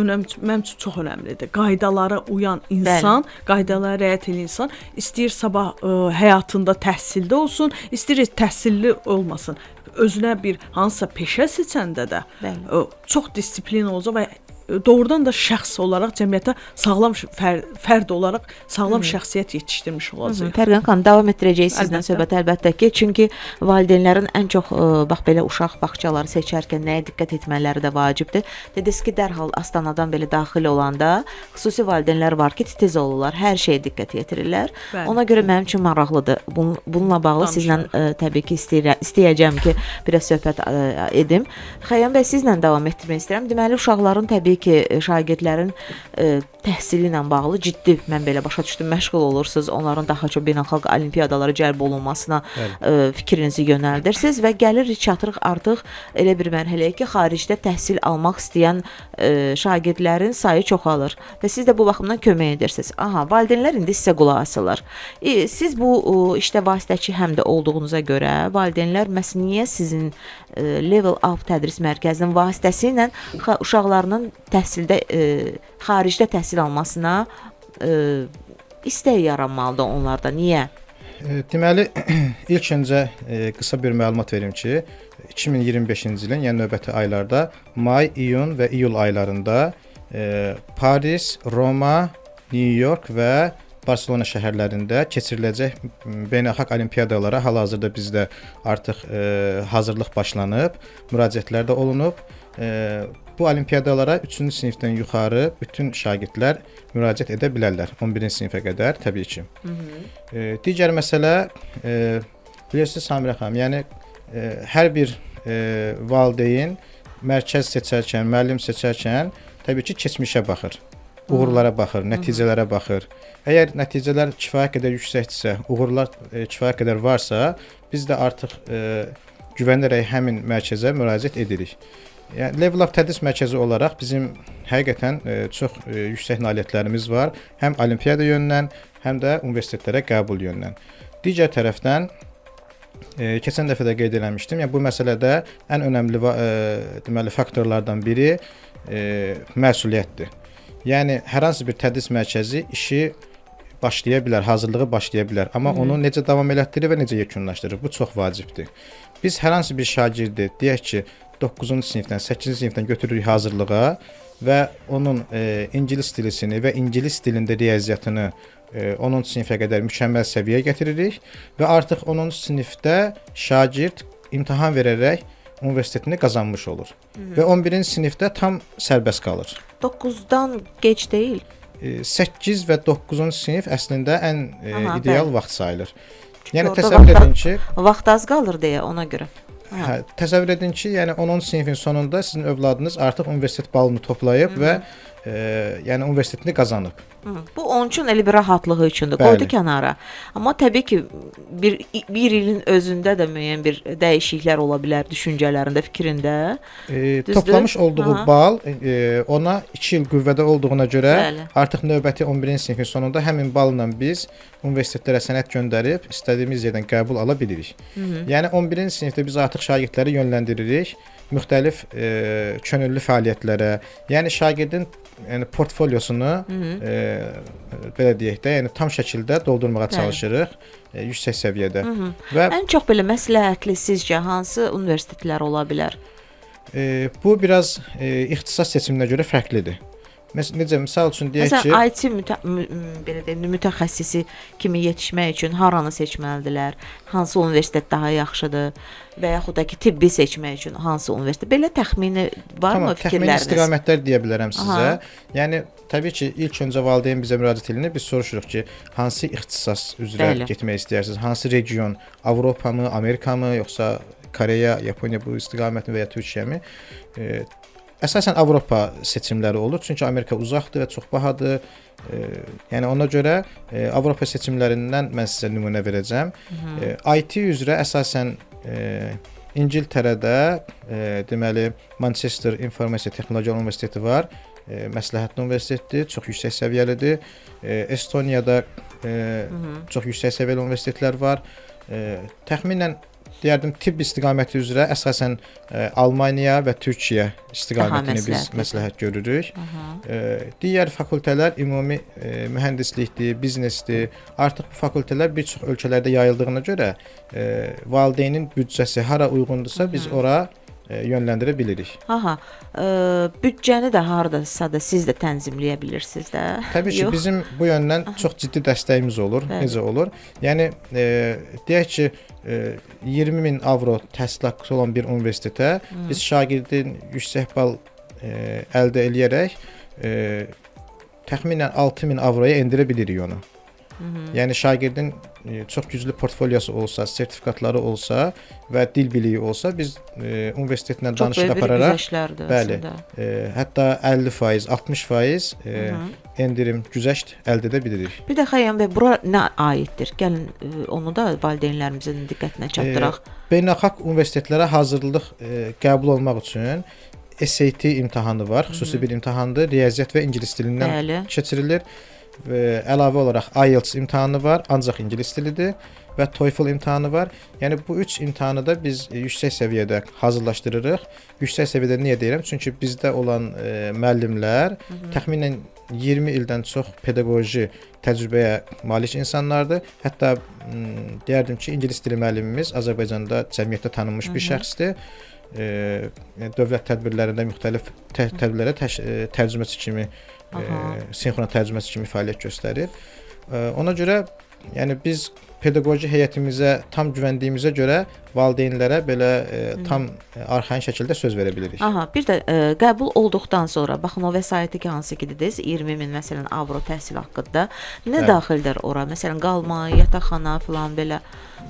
mənim üçün çox önəmlidir. Qaydalara uyan insan, qaydalara riayət edən insan istəyir sabah həyatında təhsildə olsun, istəyir təhsilli olmasın. Özünə bir hansısa peşə seçəndə də çox disiplin olacaq və doğrudan da şəxs olaraq cəmiyyətə sağlam fərd olaraq sağlam şəxsiyyət yetişdirmiş olacaq. Fərqan xanım, davam etdirəcəyik sizlə söhbət əlbəttə ki, çünki valideynlərin ən çox bax belə uşaq bağçaları seçərkən nəyə diqqət etmələri də vacibdir. Dediniz ki, dərhal astanadan belə daxil olanda xüsusi valideynlər var ki, titiz olurlar, hər şeyə diqqət yetirirlər. Ona görə mənim üçün maraqlıdır. Bununla bağlı sizlə təbii ki, istəyəcəm ki, biraz söhbət edim. Xəyyam bəy, sizlə davam etdirmək istəyirəm. Deməli, uşaqların təbii ki, şagirdlərin təhsili ilə bağlı ciddi, mən belə başa düşdüm, məşğul olursunuz. Onların daha çox beynəlxalq olimpiyadalara cəlb olunmasına fikrinizi yönəldirsiniz və gəlirik, çatırıq artıq elə bir mərhələyə ki, xaricdə təhsil almaq istəyən şagirdlərin sayı çoxalır və siz də bu baxımdan kömək edirsiniz. Aha, valideynlər indi sizə qulaq asırlar. Siz bu işdə vasitəçi həm də olduğunuza görə valideynlər məhz niyə sizin Level Up tədris mərkəzinin vasitəsilə uşaqlarının təhsildə xaricdə təhsil almasına istək yaranmalıdır onlarda. Niyə? Deməli, ilk öncə qısa bir məlumat verim ki, 2025-ci ilin, yəni növbəti aylarda may, iyun və iyul aylarında Paris, Roma, New York və Barcelona şəhərlərində keçiriləcək beynəlxalq olimpiyadalara hal-hazırda bizdə artıq hazırlıq başlanıb, müraciətlər də olunub. Bu olimpiyadalara 3-cü sinifdən yuxarı bütün şagirdlər müraciət edə bilərlər, 11-ci sinifə qədər təbii ki. Digər məsələ, bilirsiniz Samirə xanım, yəni hər bir valideyn mərkəz seçərkən, müəllim seçərkən təbii ki, keçmişə baxır, uğurlara baxır, nəticələrə baxır. Əgər nəticələr kifayət qədər yüksəkdirsə, uğurlar kifayət qədər varsa, biz də artıq güvənərək həmin mərkəzə müraciət edirik. Yəni Level Up tədris mərkəzi olaraq bizim həqiqətən çox yüksək nailiyyətlərimiz var, həm olimpiyada yönündən, həm də universitetlərə qəbul yönündən. Digər tərəfdən keçən dəfə də qeyd eləmişdim, yəni bu məsələdə ən önəmli deməli faktorlardan biri məsuliyyətdir. Yəni hər hansı bir tədris mərkəzi işi başlaya bilər, hazırlığı başlaya bilər, amma onu necə davam elətdirir və necə yekunlaşdırır, bu çox vacibdir. Biz hər hansı bir şagirdi, deyək ki, 9-cu sinifdən, 8-ci sinifdən götürürük hazırlığa və onun ingilis dilisini və ingilis dilində riyaziyyatını 10-cu sinifə qədər mükəmməl səviyyəyə gətiririk və artıq 10-cu sinifdə şagird imtahan verərək universitetini qazanmış olur. Və 11-ci sinifdə tam sərbəst qalır. 9-dan gec deyil. 8 və 9-cu sinif əslində ən ideal vaxt sayılır. Yəni orada təsəvvür edin ki, vaxt az qalır deyə ona görə. Təsəvvür edin ki, yəni 10-cu sinifin sonunda sizin övladınız artıq universitet balını toplayıb və yəni universitetini qazanıb. Bu onun üçün elə bir rahatlığı üçündür. Qoydu kənara. Amma təbii ki, bir ilin özündə də müəyyən bir dəyişikliklər ola bilər düşüncələrində, fikrində. Toplamış olduğu bal ona 2 il qüvvədə olduğuna görə artıq növbəti 11-ci sinifin sonunda həmin balla biz universitetlərə sənəd göndərib istədiyimiz yerdən qəbul ala bilirik. Yəni 11-ci sinifdə biz artıq şagirdləri yönləndiririk müxtəlif könüllü fəaliyyətlərə. Yəni şagirdin portfolyosunu belə deyək də, yəni tam şəkildə doldurmağa çalışırıq yüksək səviyyədə. Və ən çox belə məsləhətli sizcə hansı universitetlər ola bilər? Bu biraz ixtisas seçiminə görə fərqlidir. Necə misal üçün deyək ki, məsələn IT belə deyim, mütəxəssisi kimi yetişmək üçün haranı seçməlidirlər? Hansı universitet daha yaxşıdır? Və yaxud da ki, tibbi seçmək üçün hansı universitet? Belə təxmini varmı fikirləriniz? Təxmini istiqamətlər deyə bilərəm sizə. Yəni təbii ki, ilk öncə valideyn bizə müraciət edir. Biz soruşuruq ki, hansı ixtisas üzrə getmək istəyirsiniz? Hansı region? Avropamı, Amerikamı, yoxsa Koreya, Yaponiya bu istiqamətin və ya Türkiyəmi? Əsasən Avropa seçimləri olur. Çünki Amerika uzaqdır və çox bahadır. Yəni ona görə Avropa seçimlərindən mən sizə nümunə verəcəm. IT üzrə əsasən İngiltərədə deməli Manchester İnformasiya Texnologiya Universiteti var. Məsləhətli universitetdir, çox yüksək səviyyəlidir. Estoniyada çox yüksək səviyyəli universitetlər var. Təxminən deyərdim tibb istiqaməti üzrə əsasən Almaniya və Türkiyə istiqamətini Daha biz məsləhətlidir. məsləhət görürük. Digər fakültələr ümumi mühəndislikdir, biznesdir. Artıq bu fakültələr bir çox ölkələrdə yayıldığına görə valideynin büdcəsi hara uyğundursa biz ora yönləndirə bilirik. Aha, büdcəni də hardasa da siz də tənzimləyə bilirsiniz də. Təbii ki, Yox. bizim bu yöndən çox ciddi dəstəyimiz olur. Bəli. Necə olur? Yəni deyək ki, 20.000 avro təhsil haqqı olan bir universitetə biz şagirdin yüksək bal əldə eləyərək təxminən 6.000 avroya endirə bilirik onu. Yəni şagirdin çox güclü portfolyosu olsa, sertifikatları olsa və dil biliyi olsa biz universitetlə Çox danışıq böyük bir apararaq güzəştlərdir bəli, əslində. hətta 50%, 60% endirim, güzəşt əldə edə bilirik. Bir də Xəyyam bəy, bura nə aiddir? Gəlin onu da valideynlərimizin diqqətinə çatdıraq. Beynəlxalq universitetlərə hazırlıq qəbul olmaq üçün SAT imtahanı var. Xüsusi bir imtahandır. Riyaziyyat və ingilis dilindən Bəli. keçirilir. Və əlavə olaraq IELTS imtahanı var, ancaq ingilis dilidir və TOEFL imtahanı var. Yəni bu 3 imtahanı da biz yüksək səviyyədə hazırlaşdırırıq. Yüksək səviyyədə niyə deyirəm? Çünki bizdə olan müəllimlər təxminən 20 ildən çox pedaqoji təcrübəyə malik insanlardır. Hətta deyərdim ki, ingilis dili müəllimimiz Azərbaycanda cəmiyyətdə tanınmış bir şəxsdir. Dövlət tədbirlərində müxtəlif tədbirlərə tərcüməçi kimi sinxron tərcüməçi kimi fəaliyyət göstərir. Ona görə yəni biz pedaqoji heyətimizə tam güvəndiyimizə görə valideynlərə belə tam arxain şəkildə söz verə bilirik. Aha, bir də qəbul olduqdan sonra baxın o vəsaiti ki hansı ki dediniz 20.000 məsələn avro təhsil haqqında nə Bəli. daxildir ora? Məsələn qalma, yataqxana filan belə.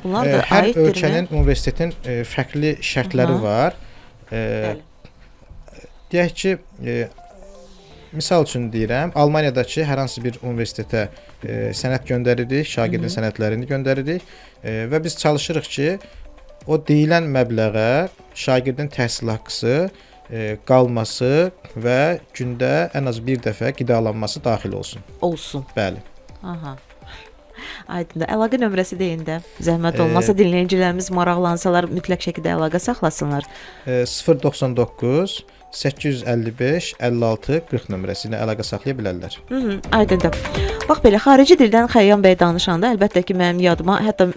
Bunlar da Hər aiddirmi? ölkənin universitetin fərqli şərtləri var. Bəli. Deyək ki, misal üçün deyirəm, Almaniyadakı hər hansı bir universitetə sənəd göndəririk, şagirdin sənədlərini göndəririk və biz çalışırıq ki, o deyilən məbləğə şagirdin təhsil haqqısı, qalması və gündə ən az bir dəfə qidalanması daxil olsun. Olsun. Bəli. Aha. Aydındır. Əlaqə nömrəsi deyin də. Zəhmət olmasa dinləyicilərimiz maraqlansalar mütləq şəkildə əlaqə saxlasınlar. 099 855 56 40 nömrəsi ilə əlaqə saxlaya bilərlər. Aydındır. Bax belə xarici dildən Xəyyam bəy danışanda əlbəttə ki mənim yadıma hətta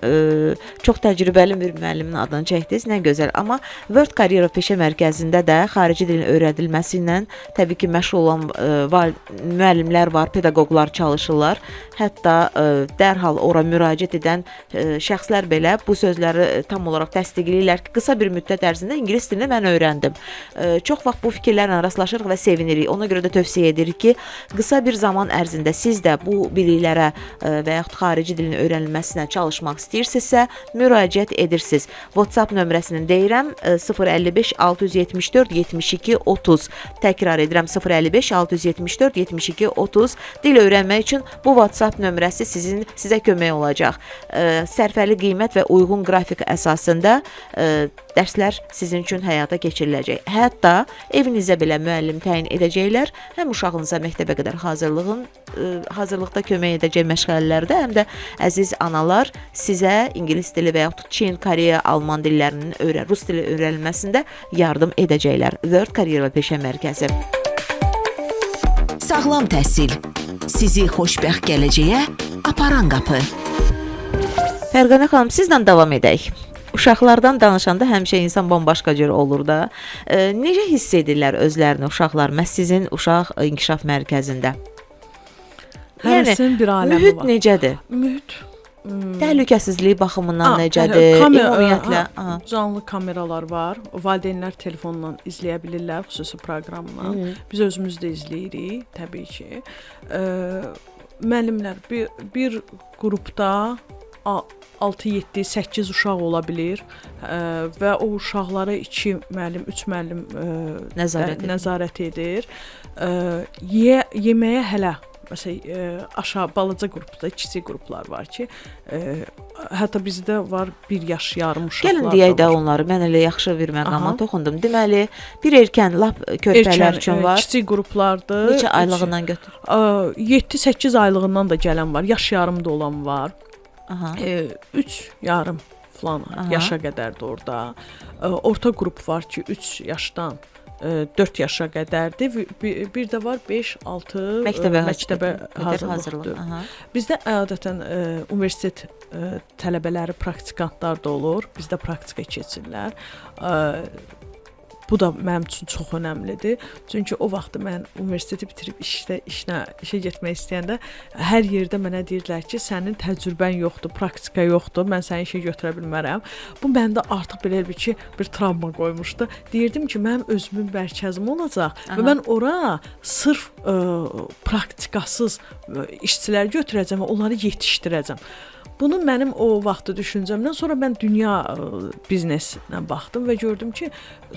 çox təcrübəli bir müəllimin adını çəkdiniz. Nə gözəl. Amma World Career Peşə Mərkəzində də xarici dilin öyrədilməsi ilə təbii ki məşğul olan müəllimlər var, pedaqoqlar çalışırlar. Hətta dərhal ora müraciət edən şəxslər belə bu sözləri tam olaraq təsdiqləyirlər ki, qısa bir müddət ərzində ingilis dilini mən öyrəndim. Çox vaxt bu fikirlərlə rastlaşırıq və sevinirik. Ona görə də tövsiyə edirik ki, qısa bir zaman ərzində siz də bu biliklərə və yaxud xarici dilin öyrənilməsinə çalışmaq istəyirsinizsə, müraciət edirsiniz. WhatsApp nömrəsini deyirəm 055 674 72 30. Təkrar edirəm 055 674 72 30. Dil öyrənmək üçün bu WhatsApp nömrəsi sizə kömək olacaq. Sərfəli qiymət və uyğun qrafik əsasında dərslər sizin üçün həyata keçiriləcək. Hətta evinizə belə müəllim təyin edəcəklər. Həm uşağınıza məktəbə qədər hazırlıqda kömək edəcək məşğələlərdə, həm də əziz analar sizə ingilis dili və yaxud Çin, Koreya, Alman dillərinin rus dili öyrənilməsində yardım edəcəklər. World Career və Peşə Mərkəzi. Sağlam təhsil sizi xoşbəxt gələcəyə aparan qapı. Fərqanə xanım, sizlə davam edək. Uşaqlardan danışanda həmişə insan bambaşqa cür olur da. Necə hiss edirlər özlərini uşaqlar məhz sizin uşaq inkişaf mərkəzində? Hərəsinin bir aləmi mühit var. necədir? Mühit Təhlükəsizliyi baxımından bəli, necədir? Ümumiyyətlə, canlı kameralar var. Valideynlər telefonla izləyə bilirlər, xüsusi proqramla. Biz özümüz də izləyirik, təbii ki. Müəllimlər bir qrupda 6, 7, 8 uşaq ola bilər və o uşaqlara 2 müəllim, 3 müəllim nəzarət edir. Yeməyə hələ məsələn aşağı balaca qrupda, kiçik qruplar var ki, hətta bizdə var 1 yaş yarım uşaqlar. Gəlin deyək də onları. Mən elə yaxşı bir məqama toxundum. Deməli, bir erkən lap körpələr üçün var. Kiçik qruplardır. Neçə aylığından götür? 7-8 aylığından da gələn var. Yaş yarımda olan var. 3 yarım falan yaşa qədərdir orada. Orta qrup var ki, 3 yaşdan 4 yaşa qədərdir. Bir də var 5-6 məktəbə hazırlıqdır. Bizdə adətən universitet tələbələri praktikantlar da olur. Bizdə praktika keçirlər. Bu da mənim üçün çox önəmlidir. Çünki o vaxt mən universiteti bitirib işə getmək istəyəndə hər yerdə mənə deyirdilər ki, sənin təcrübən yoxdur, praktika yoxdur, mən səni işə götürə bilmərəm. Bu məndə artıq belə bir travma qoymuşdu. Deyirdim ki, mənim özümün mərkəzim olacaq və mən ora sırf praktikasız işçilər götürəcəm və onları yetişdirəcəm. Bunu mənim o vaxtı düşüncəmdən sonra mən dünya biznesinə baxdım və gördüm ki,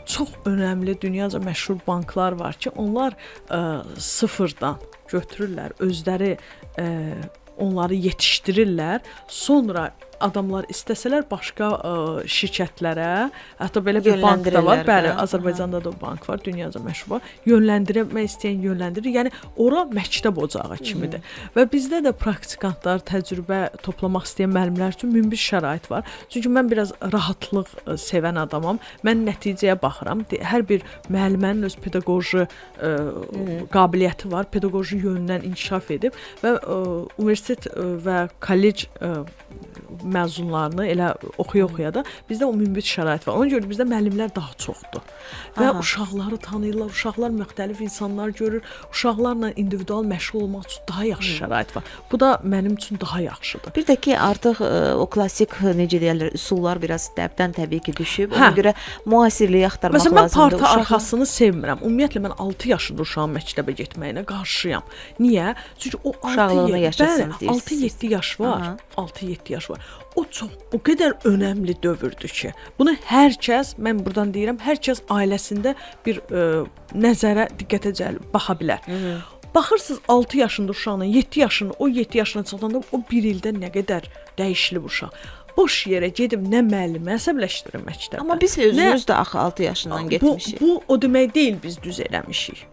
çox önəmli dünyaca məşhur banklar var ki, onlar sıfırdan götürürlər, özləri onları yetişdirirlər, sonra adamlar istəsələr başqa şirkətlərə, hətta belə bir bank da var, bəli, Azərbaycanda da bank var, dünyaca məşhur var, yönləndirmək istəyən yönləndirir, yəni ora məktəb ocağı kimidir. Və bizdə də praktikantlar, təcrübə toplamaq istəyən müəllimlər üçün münbit şərait var. Çünki mən biraz rahatlıq sevən adamam, mən nəticəyə baxıram, hər bir müəllimənin öz pedaqoji qabiliyyəti var, pedaqoji yönündən inkişaf edib və universitet və kollec məzunlarını elə oxuya da bizdə o münbit şərait var. Ona görə bizdə müəllimlər daha çoxdur. Və uşaqları tanıyırlar, uşaqlar müxtəlif insanlar görür, uşaqlarla individual məşğul olmaq üçün daha yaxşı şərait var. Bu da mənim üçün daha yaxşıdır. Bir də ki, artıq o klassik necə deyirlər, üsullar biraz dəbdən təbii ki düşüb. Ona görə müasirliyi axtarmaq lazımdır. Məsələn, mən parta arxasını sevmirəm. Ümumiyyətlə mən 6 yaşında uşağın məktəbə getməyinə qarşıyam. Niyə? Çünki o 6-7 yaş var. 6-7 yaş var. O qədər önəmli dövrdür ki, bunu hər kəs, mən buradan deyirəm, hər kəs ailəsində bir nəzərə, diqqətə baxa bilər. Baxırsınız 6 yaşında uşaqla 7 yaşında, o 7 yaşına çatanda o bir ildə nə qədər dəyişilib uşaq. Boş yerə gedib nə müəllimi əsəbləşdirir məktəbdə. Amma biz özümüz də axı 6 yaşından getmişik. Bu o demək deyil biz düz eləmişik.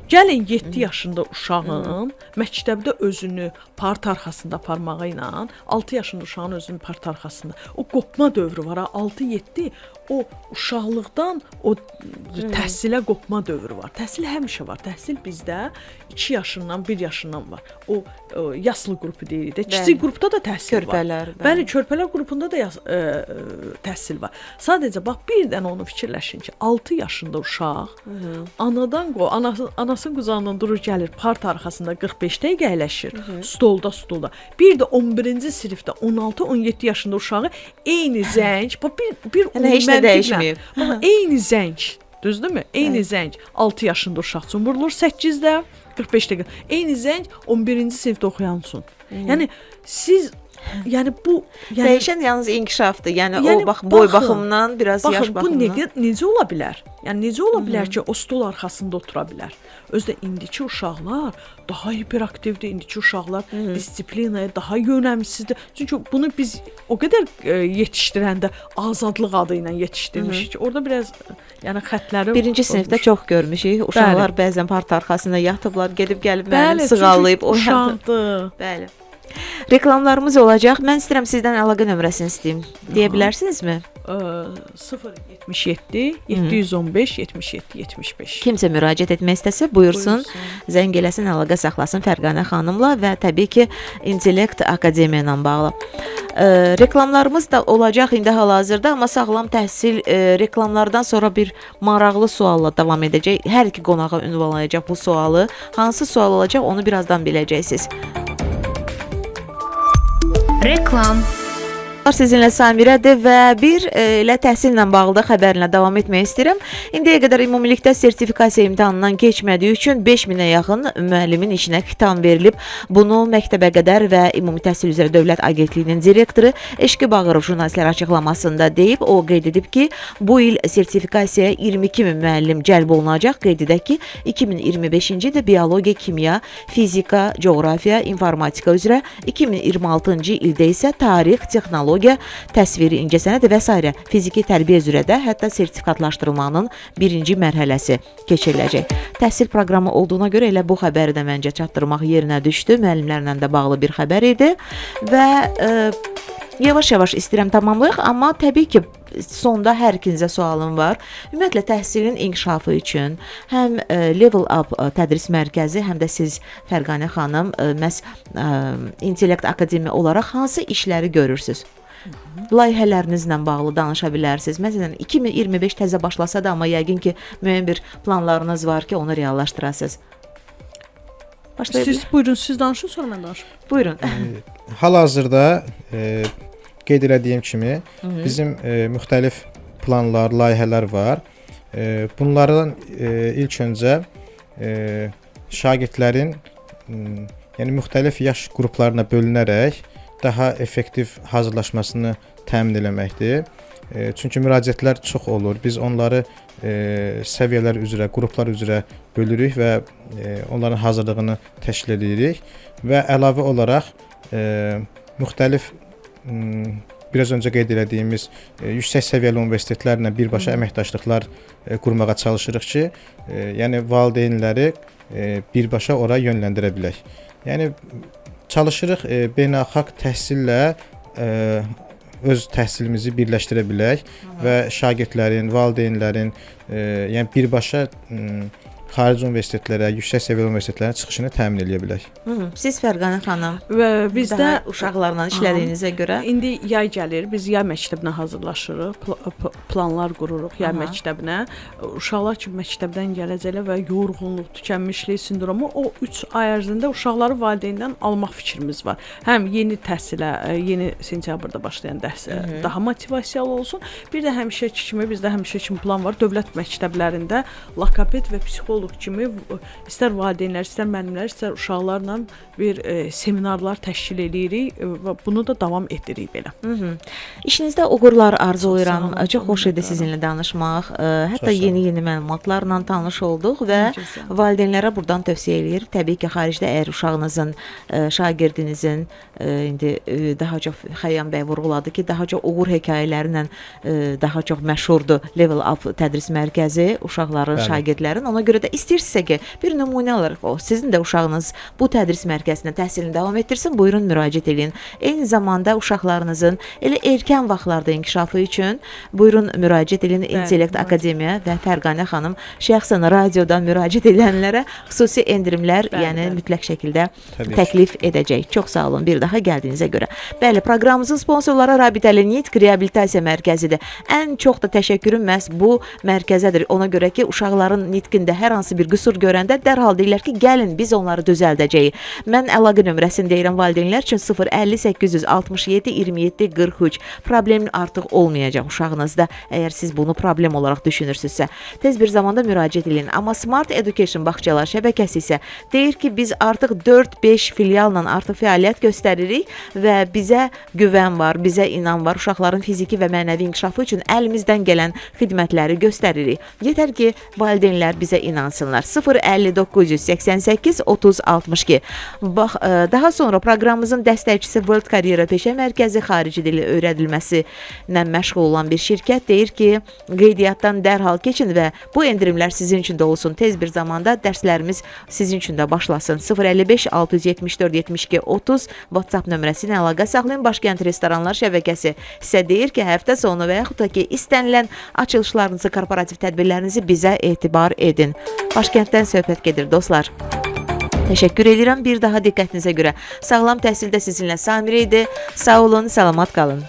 Gəlin 7 yaşında uşağın məktəbdə özünü part arxasında aparmağı ilə 6 yaşında uşağın özünü part arxasında. O qopma dövrü var. 6-7 o uşaqlıqdan o təhsilə qopma dövrü var. Təhsil həmişə var. Təhsil bizdə 2 yaşından, 1 yaşından var. O yaşlı qrupu deyirik də. Kiçik qrupda da təhsil var. Bəli, körpələr qrupunda da təhsil var. Sadəcə bax bir dənə onu fikirləşin ki, 6 yaşında uşaq anadan anasının qucağından durur gəlir, part arxasında 45 dəqiqə əyləşir, stolda. Bir də 11-ci sinifdə 16-17 yaşında uşağı eyni zəng, bir heç nə dəyişməyib. Eyni zəng, düzdürmü? Eyni zəng 6 yaşında uşaq üçün vurulur, 8-də 45 dəqiqə. Eyni zəng 11-ci sinifdə oxuyan üçün. Yəni siz bu dəyişən yalnız inkişafdır. Yəni o boy baxımından biraz yaş baxımından. Bu necə ola bilər? Yəni necə ola bilər ki, o stol arxasında otura bilər? Özdə indiki uşaqlar daha hiperaktivdir, indiki uşaqlar disiplinaya daha yönəmsizdir. Çünki bunu biz o qədər yetişdirəndə azadlıq adı ilə yetişdirmişik ki, orada biraz xətləri 1-ci sinifdə çox görmüşük. Uşaqlar bəzən part arxasında yatıblar, gedib gəlib məni sığallayıb uşaqdır. Bəli. Reklamlarımız olacaq. Mən istəyirəm sizdən əlaqə nömrəsini istəyim. Deyə bilərsinizmi? 077 715 77 75. Kimsə müraciət etmək istəsə, buyursun, zəng eləsin, əlaqə saxlasın Fərqanə xanımla və təbii ki, İntellekt Akademiya ilə bağlı. Reklamlarımız da olacaq indi hal-hazırda, amma sağlam təhsil reklamlardan sonra bir maraqlı sualla davam edəcək. Hər iki qonağa ünvanlayacaq bu sualı. Hansı sual olacaq, onu birazdan biləcəksiniz. Reklam. Sizinlə Samirədir və bir elə təhsillə bağlı xəbərlə davam etmək istəyirəm. İndiyə qədər ümumilikdə sertifikasiya imtahanından keçmədiyi üçün 5000-ə yaxın müəllimin işinə xitam verilib. Bunu Məktəbə qədər və Ümumi Təhsil üzrə Dövlət Agentliyinin direktoru Eşqi Bağırov jurnalistlər açıqlamasında deyib. O qeyd edib ki, bu il sertifikasiyaya 22000 müəllim cəlb olunacaq. Qeyd edək ki, 2025-ci ildə biologiya, kimya, fizika, coğrafiya, informatika üzrə, 2026-cı ildə isə tarix, texnologiya, təsviri incəsənət və s. fiziki tərbiyə üzrə də hətta sertifikatlaşdırılmanın birinci mərhələsi keçiriləcək. Təhsil proqramı olduğuna görə elə bu xəbəri də məncə çatdırmaq yerinə düşdü. Müəllimlərlə də bağlı bir xəbər idi və Yavaş-yavaş istəyirəm tamamlayaq, amma təbii ki, sonda hər ikinizə sualım var. Ümumiyyətlə təhsilin inkişafı üçün həm Level Up tədris mərkəzi, həm də siz Fərqanə xanım məhz İntellekt Akademiya olaraq hansı işləri görürsüz? Layihələrinizlə bağlı danışa bilərsiniz. Məsələn, 2025 təzə başlasa da, amma yəqin ki, müəyyən bir planlarınız var ki, onu reallaşdırasınız. Siz buyurun, siz danışın, sonra mən danışım. Buyurun. Hal-hazırda qeyd elədiyim kimi bizim müxtəlif planlar, layihələr var. Bunlardan ilk öncə şagirdlərin yəni müxtəlif yaş qruplarına bölünərək daha effektiv hazırlaşmasını təmin eləməkdir. Çünki müraciətlər çox olur. Biz onları səviyyələr üzrə, qruplar üzrə bölürük və onların hazırlığını təşkil edirik və əlavə olaraq müxtəlif biraz öncə qeyd etdiyimiz yüksək səviyyəli universitetlərlə birbaşa əməkdaşlıqlar qurmağa çalışırıq ki, yəni valideynləri birbaşa ora yönləndirə bilək. Yəni çalışırıq beynəlxalq təhsillə öz təhsilimizi birləşdirə bilək və şagirdlərin, valideynlərin, yəni birbaşa xarici universitetlərə, yüksək səviyyəli universitetlərə çıxışını təmin edə bilək. Siz Fərqanə xanım, Və bizdə uşaqlarla işlədiyinizə görə indi yay gəlir, biz yay məktəbinə hazırlaşırıq, planlar qururuq yay məktəbinə. Uşaqlar ki, məktəbdən gələcəklər və yorğunluq, tükənmişlik sindromu o 3 ay ərzində uşaqları valideyndən almaq fikrimiz var. Həm yeni təhsilə, yeni sentyabrda başlayan dərsə daha motivasiyalı olsun. Bir də həmişəki kimi bizdə həmişəki kimi plan var. Dövlət məktəblərində lokoped və psixoloq kimi istər valideynlər, istər müəllimlər, istər uşaqlarla bir seminarlar təşkil edirik və bunu da davam etdiririk belə. İşinizdə uğurlar arzulayıram. Çox xoş idi sizinlə danışmaq. Hətta yeni məlumatlarla tanış olduq və valideynlərə buradan tövsiyə edirik. Təbii ki, xaricdə əgər uşağınızın, şagirdinizin indi daha çox Xəyyam bəy vurğuladı ki, daha çox uğur hekayələrlə daha çox məşhurdur Level Up tədris mərkəzi uşaqların, şagirdlərin. Ona görə də istəyirsinizsə ki, bir nümunə olaraq sizin də uşağınız bu tədris mərkəzində təhsilini davam etdirsin, buyurun müraciət edin. Eyni zamanda uşaqlarınızın elə erkən vaxtlarda inkişafı üçün buyurun müraciət edin İntellekt Akademiya və Fərqanə xanım şəxsən radiodan müraciət edənlərə xüsusi endirimlər, yəni mütləq şəkildə təklif edəcək. Çox sağ olun bir daha gəldiyinizə görə. Bəli, proqramımızın sponsorları Rabitəli Nitq Reabilitasiya Mərkəzidir. Ən çox da təşəkkürüm məhz bu mərkəzədir. Ona görə ki, uşaqların nitqində hər hansı bir qüsur görəndə dərhal deyirlər ki, gəlin biz onları düzəldəcəyik. Mən əlaqə nömrəsini deyirəm valideynlər üçün 050 867 27 43. Problem artıq olmayacaq uşağınızda. Əgər siz bunu problem olaraq düşünürsünüzsə, tez bir zamanda müraciət edin. Amma Smart Education bağçalar şəbəkəsi isə deyir ki, biz artıq 4-5 filialla artıq fəaliyyət göstəririk və bizə güvən var, bizə inan var. Uşaqların fiziki və mənəvi inkişafı üçün əlimizdən gələn xidmətləri göstəririk. Yetər ki, valideynlər bizə inansınlar. 050 988 30 62. Bax, daha sonra proqramımızın dəstəkçisi World Career Peşə Mərkəzi xarici dili öyrədilməsilə məşğul olan bir şirkət deyir ki, qeydiyyatdan dərhal keçin və bu endirimlər sizin üçün də olsun. Tez bir zamanda dərslərimiz sizin üçün də başlasın. 055 674 72 30 WhatsApp nömrəsi ilə əlaqə saxlayın. Başkənt Restoranlar şəbəkəsi isə deyir ki, həftə sonu və yaxud da ki, istənilən açılışlarınızı, korporativ tədbirlərinizi bizə etibar edin. Başkənddən söhbət gedir dostlar. Təşəkkür edirəm bir daha diqqətinizə görə. Sağlam təhsildə sizinlə Samirə idi. Sağ olun, salamat qalın.